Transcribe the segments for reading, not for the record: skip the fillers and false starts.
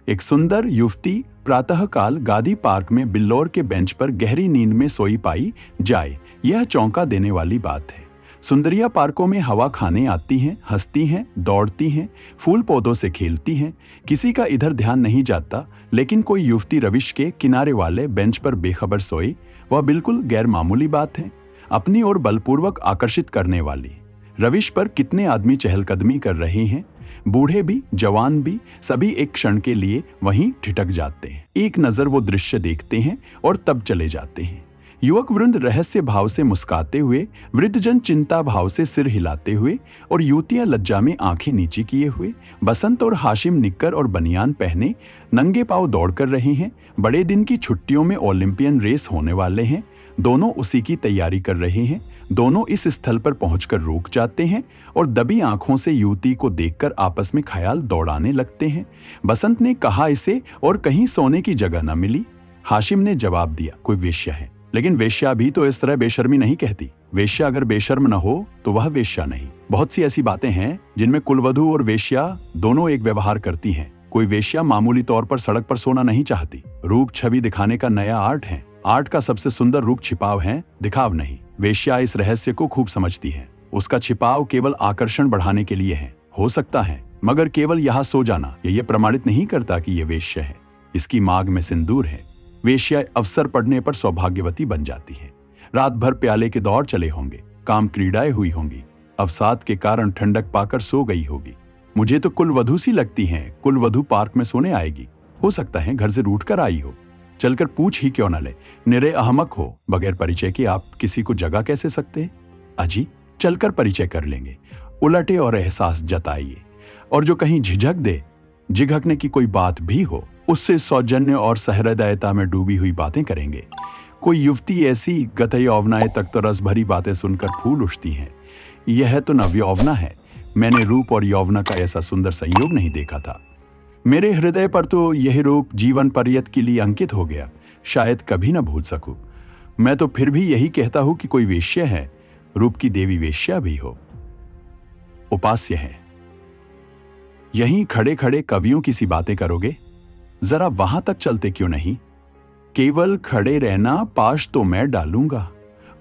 एक सुंदर युवती प्रातःकाल गांधी पार्क में बिल्लौर के बेंच पर गहरी नींद में सोई पाई जाए, यह चौंका देने वाली बात है। सुंदरिया पार्कों में हवा खाने आती हैं, हंसती हैं, दौड़ती हैं, फूल पौधों से खेलती हैं, किसी का इधर ध्यान नहीं जाता। लेकिन कोई युवती रविश के किनारे वाले बेंच पर बेखबर सोई, वह बिल्कुल गैर मामूली बात है, अपनी ओर बलपूर्वक आकर्षित करने वाली। रविश पर कितने आदमी चहलकदमी कर रहे हैं, बूढ़े भी जवान भी, सभी एक क्षण के लिए वहीं ठिठक जाते हैं। एक नजर वो दृश्य देखते हैं और तब चले जाते हैं। युवक वृंद रहस्य भाव से मुस्काते हुए, वृद्धजन चिंता भाव से सिर हिलाते हुए और युवतियां लज्जा में आंखें नीची किए हुए। बसंत और हाशिम निक्कर और बनियान पहने नंगे पांव दौड़ कर रहे हैं। बड़े दिन की छुट्टियों में ओलंपियन रेस होने वाले हैं, दोनों उसी की तैयारी कर रहे हैं। दोनों इस स्थल पर पहुंचकर रुक जाते हैं और दबी आंखों से युवती को देखकर आपस में ख्याल दौड़ाने लगते हैं। बसंत ने कहा इसे और कहीं सोने की जगह न मिली। हाशिम ने जवाब दिया, कोई वेश्या है। लेकिन वेश्या भी तो इस तरह बेशर्मी नहीं कहती। वेश्या अगर बेशर्म न हो तो वह वेश्या नहीं। बहुत सी ऐसी बातें हैं जिनमें कुलवधू और वेश्या दोनों एक व्यवहार करती हैं। कोई वेश्या मामूली तौर पर सड़क पर सोना नहीं चाहती। रूप छवि दिखाने का नया आर्ट है। आर्ट का सबसे सुंदर रूप छिपाव है, दिखाव नहीं। वेश्या इस रहस्य को खूब समझती है। उसका छिपाव केवल आकर्षण बढ़ाने के लिए है, हो सकता है, मगर केवल यहाँ सो जाना ये प्रमाणित नहीं करता कि ये वेश्या है। इसकी मांग में सिंदूर है। वेश्या अवसर पड़ने पर सौभाग्यवती बन जाती है। रात भर प्याले के दौर चले होंगे, काम क्रीड़ाएं हुई होंगी, अवसाद के कारण ठंडक पाकर सो गई होगी। मुझे तो कुलवधू सी लगती है। कुलवधू पार्क में सोने आएगी। हो सकता है घर से रूठ कर आई हो। चलकर पूछ ही क्यों न ले। निरे अहमक हो, बगैर परिचय के आप किसी को जगा कैसे सकते हैं? अजी, चलकर परिचय कर लेंगे। उलटे और एहसास जताइए, और जो कहीं झिझक दे, झिझकने की कोई बात भी हो, उससे सौजन्य और सहृदयता में डूबी हुई बातें करेंगे। कोई युवती ऐसी गतयौवनाएं तक तो रस भरी बातें सुनकर फूल उठती हैं। यह तो नवयौवना है। मैंने रूप और यौवना का ऐसा सुंदर संयोग नहीं देखा था। मेरे हृदय पर तो यह रूप जीवन पर्यंत के लिए अंकित हो गया, शायद कभी न भूल सकूं। मैं तो फिर भी यही कहता हूं कि कोई वेश्या है, रूप की देवी वेश्या भी हो, उपास्य है। यहीं खड़े खड़े कवियों की सी बातें करोगे? जरा वहां तक चलते क्यों नहीं? केवल खड़े रहना पाश तो मैं डालूंगा।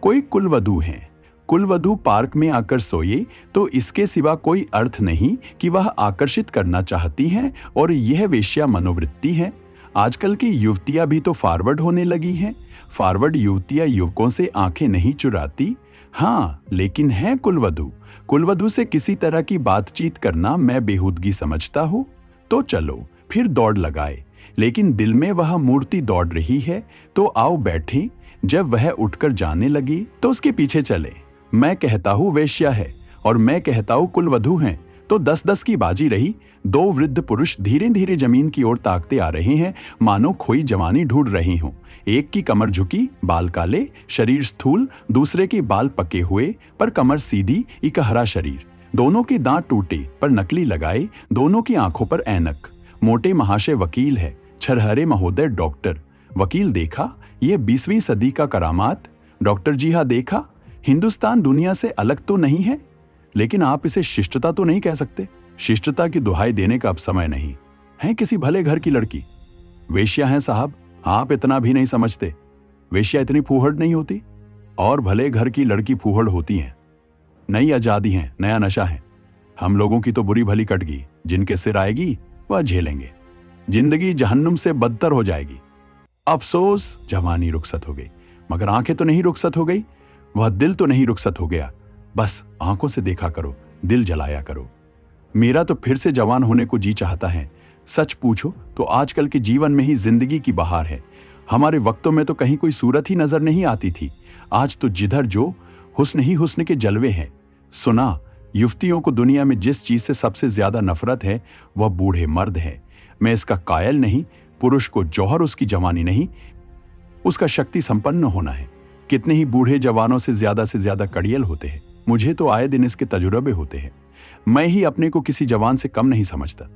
कोई कुलवधू है, कुलवधू पार्क में आकर सोए तो इसके सिवा कोई अर्थ नहीं कि वह आकर्षित करना चाहती हैं और यह वेश्या मनोवृत्ति है। आजकल की युवतियां भी तो फॉरवर्ड होने लगी हैं। फॉरवर्ड युवतियां युवकों से आंखें नहीं चुराती। हाँ, लेकिन है कुलवधू। कुलवधू से किसी तरह की बातचीत करना मैं बेहूदगी समझता हूं। तो चलो फिर दौड़ लगाए। लेकिन दिल में वह मूर्ति दौड़ रही है, तो आओ बैठें। जब वह उठकर जाने लगी तो उसके पीछे चले। मैं कहता हूं वेश्या है और मैं कहता हूं कुलवधू हैं, तो 10-10 की बाजी रही। दो वृद्ध पुरुष धीरे धीरे जमीन की ओर ताकते आ रहे हैं, मानो खोई जवानी ढूंढ रहे हों। एक की कमर झुकी, बाल काले, शरीर स्थूल, दूसरे के बाल पके हुए पर कमर सीधी, इकहरा शरीर। दोनों के दांत टूटे पर नकली लगाए, दोनों की आंखों पर ऐनक। मोटे महाशय वकील है, छरहरे महोदय डॉक्टर। वकील देखा, यह 20वीं सदी का करामात। डॉक्टर जी हाँ देखा, हिंदुस्तान दुनिया से अलग तो नहीं है, लेकिन आप इसे शिष्टता तो नहीं कह सकते। शिष्टता की दुहाई देने का अब समय नहीं है। किसी भले घर की लड़की वेश्या है साहब, आप इतना भी नहीं समझते। वेश्या इतनी फूहड़ नहीं होती, और भले घर की लड़की फूहड़ होती हैं। नई आजादी है, नया नशा है। हम लोगों की तो बुरी भली कट गई। जिनके सिर आएगी वह झेलेंगे। जिंदगी जहन्नुम से बदतर हो जाएगी। अफसोस, जवानी रुखसत हो गई, मगर आंखें तो नहीं रुखसत हो गई, वह दिल तो नहीं रुखसत हो गया। बस आंखों से देखा करो, दिल जलाया करो। मेरा तो फिर से जवान होने को जी चाहता है। सच पूछो तो आजकल के जीवन में ही जिंदगी की बहार है। हमारे वक्तों में तो कहीं कोई सूरत ही नजर नहीं आती थी। आज तो जिधर जो हुस्न ही हुस्न के जलवे हैं। सुना, युवतियों को दुनिया में जिस चीज से सबसे ज्यादा नफरत है वह बूढ़े मर्द है। मैं इसका कायल नहीं। पुरुष को जौहर उसकी जवानी नहीं, उसका शक्ति संपन्न होना है। कितने ही बूढ़े जवानों से ज्यादा कड़ियल होते हैं। मुझे तो आए दिन इसके तजुर्बे होते हैं। मैं ही अपने को किसी जवान से कम नहीं समझता।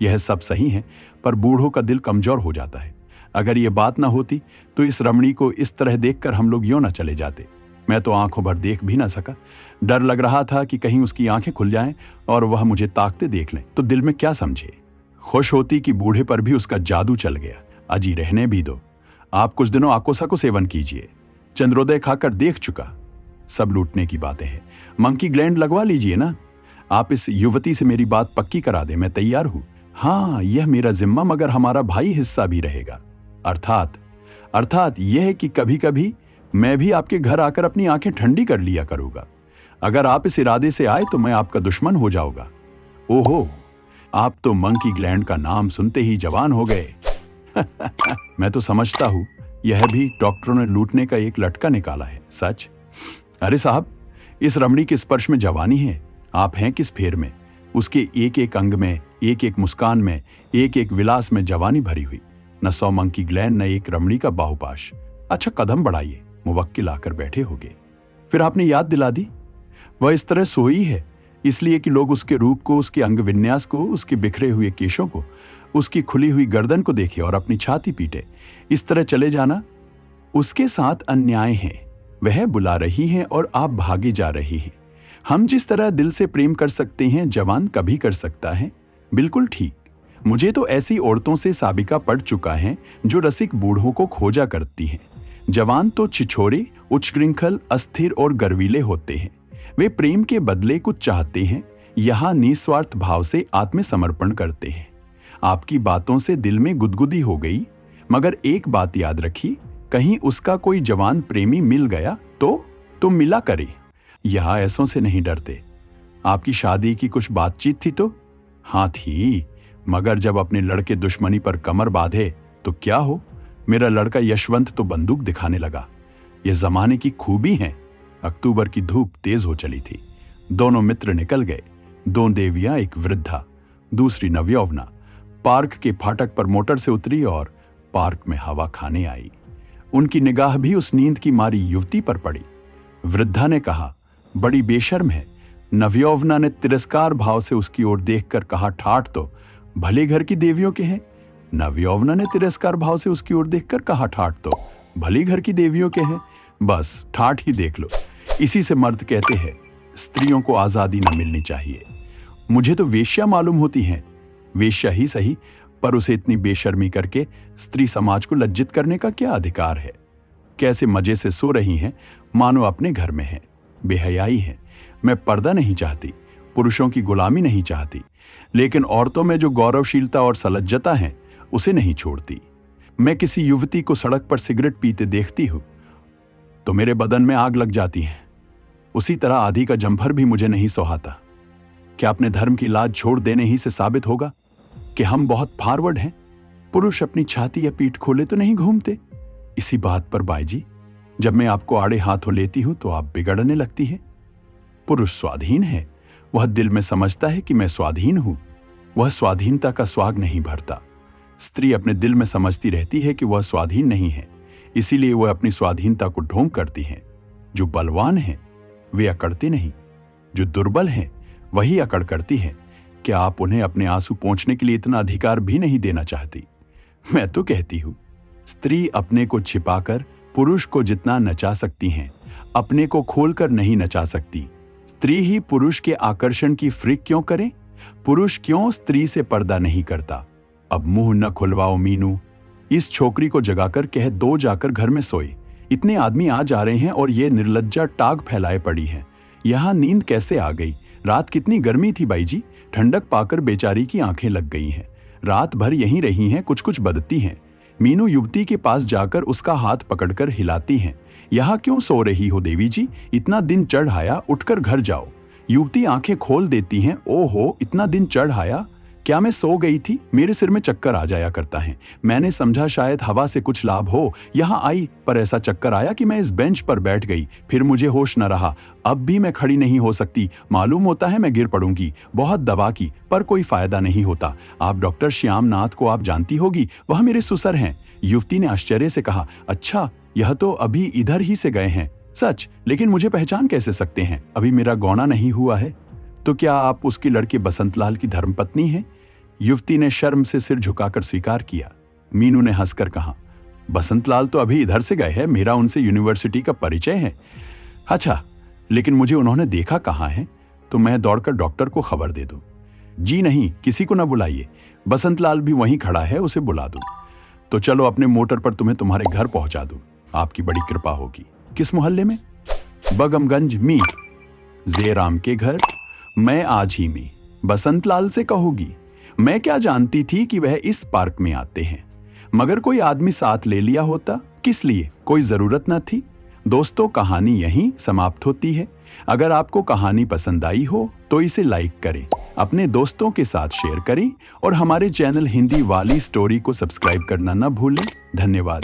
यह सब सही है, पर बूढ़ों का दिल कमजोर हो जाता है। अगर यह बात ना होती तो इस रमणी को इस तरह देखकर हम लोग यूं ना चले जाते। मैं तो आंखों भर देख भी ना सका। डर लग रहा था कि कहीं उसकी आंखें खुल जाएं और वह मुझे ताकते देख लें तो दिल में क्या समझे। खुश होती कि बूढ़े पर भी उसका जादू चल गया। अजी रहने भी दो, आप कुछ दिनों आकोसा को सेवन कीजिए, चंद्रोदय खाकर देख चुका, सब लूटने की बातें हैं। मंकी ग्लैंड लगवा लीजिए ना। आप इस युवती से मेरी बात पक्की करा दें, मैं तैयार हूं। हाँ, यह मेरा जिम्मा, मगर हमारा भाई हिस्सा भी रहेगा। अर्थात यह है कि कभी कभी मैं भी आपके घर आकर अपनी आंखें ठंडी कर लिया करूंगा। अगर आप इस इरादे से आए तो मैं आपका दुश्मन हो जाऊंगा। ओहो, आप तो मंकी ग्लैंड का नाम सुनते ही जवान हो गए। मैं तो समझता हूं यह भी डॉक्टरों ने लूटने का एक लटका निकाला है। सच? अरे साहब, इस रमणी के स्पर्श में जवानी है। आप हैं किस फेर में? उसके एक एक अंग में, एक एक मुस्कान में, एक एक विलास में जवानी भरी हुई। न 100 मंकी ग्लैंड, न एक रमणी का बाहुपाश। अच्छा, कदम बढ़ाइए, मुवक्किल आकर बैठे होगे। फिर आपने याद दिला दी। वह इस तरह सोई है इसलिए कि लोग उसके रूप को, उसके अंग विन्यास को, उसके बिखरे हुए केशों को, उसकी खुली हुई गर्दन को देखे और अपनी छाती पीटे। इस तरह चले जाना उसके साथ अन्याय है। वह बुला रही है और आप भागे जा रही हैं। हम जिस तरह दिल से प्रेम कर सकते हैं, जवान कभी कर सकता है। बिल्कुल ठीक। मुझे तो ऐसी औरतों से साबिका पड़ चुका है जो रसिक बूढ़ों को खोजा करती हैं। जवान तो छिछोरे, उच्छृंखल, अस्थिर और गर्वीले होते हैं। वे प्रेम के बदले कुछ चाहते हैं, यहां निस्वार्थ भाव से आत्मसमर्पण करते हैं। आपकी बातों से दिल में गुदगुदी हो गई, मगर एक बात याद रखी, कहीं उसका कोई जवान प्रेमी मिल गया तो मिला करे। यहां ऐसों से नहीं डरते। आपकी शादी की कुछ बातचीत थी तो? हाँ थी, मगर जब अपने लड़के दुश्मनी पर कमर बांधे तो क्या हो, मेरा लड़का यशवंत तो बंदूक दिखाने लगा। यह जमाने की खूबी है। अक्टूबर की धूप तेज हो चली थी। दोनों मित्र निकल गए। 2 देवियां, एक वृद्धा, दूसरी नवयौवना, पार्क के फाटक पर मोटर से उतरी और पार्क में हवा खाने आई। उनकी निगाह भी उस नींद की मारी युवती पर पड़ी। वृद्धा ने कहा, बड़ी बेशर्म है। नवयौवना ने तिरस्कार भाव से उसकी ओर देखकर कहा, ठाठ तो भले घर की देवियों के हैं। नवयौवना ने तिरस्कार भाव से उसकी ओर देखकर कहा, ठाठ तो भली घर की देवियों के हैं। बस ठाठ ही देख लो। इसी से मर्द कहते हैं स्त्रियों को आजादी न मिलनी चाहिए। मुझे तो वेश्या मालूम होती हैं। वेश्या ही सही, पर उसे इतनी बेशर्मी करके स्त्री समाज को लज्जित करने का क्या अधिकार है? कैसे मजे से सो रही हैं, मानो अपने घर में हैं। बेहयाई है। मैं पर्दा नहीं चाहती, पुरुषों की गुलामी नहीं चाहती, लेकिन औरतों में जो गौरवशीलता और सलज्जता है उसे नहीं छोड़ती। मैं किसी युवती को सड़क पर सिगरेट पीते देखती हूं तो मेरे बदन में आग लग जाती है। उसी तरह आधी का जम्भर भी मुझे नहीं सुहाता। क्या अपने धर्म की लाज छोड़ देने ही से साबित होगा कि हम बहुत फॉरवर्ड हैं? पुरुष अपनी छाती या पीठ खोले तो नहीं घूमते। इसी बात पर बाई जी, जब मैं आपको आड़े हाथों लेती हूं तो आप बिगड़ने लगती है। पुरुष स्वाधीन है, वह दिल में समझता है कि मैं स्वाधीन हूं। वह स्वाधीनता का स्वाग नहीं भरता। स्त्री अपने दिल में समझती रहती है कि वह स्वाधीन नहीं है, इसीलिए वह अपनी स्वाधीनता को ढोंग करती हैं। जो बलवान हैं वे अकड़ते नहीं, जो दुर्बल हैं वही अकड़ करती हैं। क्या आप उन्हें अपने आंसू पोंछने के लिए इतना अधिकार भी नहीं देना चाहती? मैं तो कहती हूं, स्त्री अपने को छिपाकर पुरुष को जितना नचा सकती हैं, अपने को खोलकर नहीं नचा सकती। स्त्री ही पुरुष के आकर्षण की फ्रिक क्यों करे? पुरुष क्यों स्त्री से पर्दा नहीं करता? अब मुंह न खुलवाओ मीनू। इस छोकरी को जगाकर कह दो जाकर घर में सोए। इतने आदमी आ जा रहे हैं और ये निर्लज्जा टाग फैलाए पड़ी है। यहां नींद कैसे आ गई? रात कितनी गर्मी थी बाई जी। ठंडक पाकर बेचारी की आंखें लग गई हैं। रात भर यहीं रही हैं, कुछ कुछ बदती हैं। मीनू युवती के पास जाकर उसका हाथ पकड़कर हिलाती हैं। यहाँ क्यों सो रही हो देवी जी? इतना दिन चढ़ आया, उठकर घर जाओ। युवती आंखें खोल देती हैं। ओहो, इतना दिन चढ़ आया, क्या मैं सो गई थी? मेरे सिर में चक्कर आ जाया करता है। मैंने समझा शायद हवा से कुछ लाभ हो। यहाँ आई पर ऐसा चक्कर आया कि मैं इस बेंच पर बैठ गई, फिर मुझे होश न रहा। अब भी मैं खड़ी नहीं हो सकती। मालूम होता है मैं गिर पड़ूंगी। बहुत दवा की पर कोई फायदा नहीं होता। आप डॉक्टर श्यामनाथ को आप जानती होगी, वह मेरे सुसर हैं। युवती ने आश्चर्य से कहा, अच्छा, यह तो अभी इधर ही से गए हैं। सच? लेकिन मुझे पहचान कैसे सकते हैं? अभी मेरा गौना नहीं हुआ है। तो क्या आप उसके लड़के बसंतलाल की धर्मपत्नी हैं? युवती ने शर्म से सिर झुकाकर स्वीकार किया। मीनू ने हंसकर कहा, बसंतलाल तो अभी इधर से गए हैं, मेरा उनसे यूनिवर्सिटी का परिचय है। अच्छा, लेकिन मुझे उन्होंने देखा कहाँ है? तो मैं दौड़कर डॉक्टर को खबर दे दूं। जी नहीं, किसी को ना बुलाइए, बसंतलाल भी वहीं खड़ा है, उसे बुला दूं। तो चलो अपने मोटर पर तुम्हें तुम्हारे घर पहुंचा दूं, आपकी बड़ी कृपा होगी। किस मोहल्ले में? बगमगंज मी, जयराम के घर। मैं आज ही में बसंतलाल से कहूंगी। मैं क्या जानती थी कि वह इस पार्क में आते हैं, मगर कोई आदमी साथ ले लिया होता। किस लिए? कोई जरूरत न थी। दोस्तों, कहानी यहीं समाप्त होती है। अगर आपको कहानी पसंद आई हो तो इसे लाइक करें, अपने दोस्तों के साथ शेयर करें और हमारे चैनल हिंदी वाली स्टोरी को सब्सक्राइब करना न भूलें। धन्यवाद।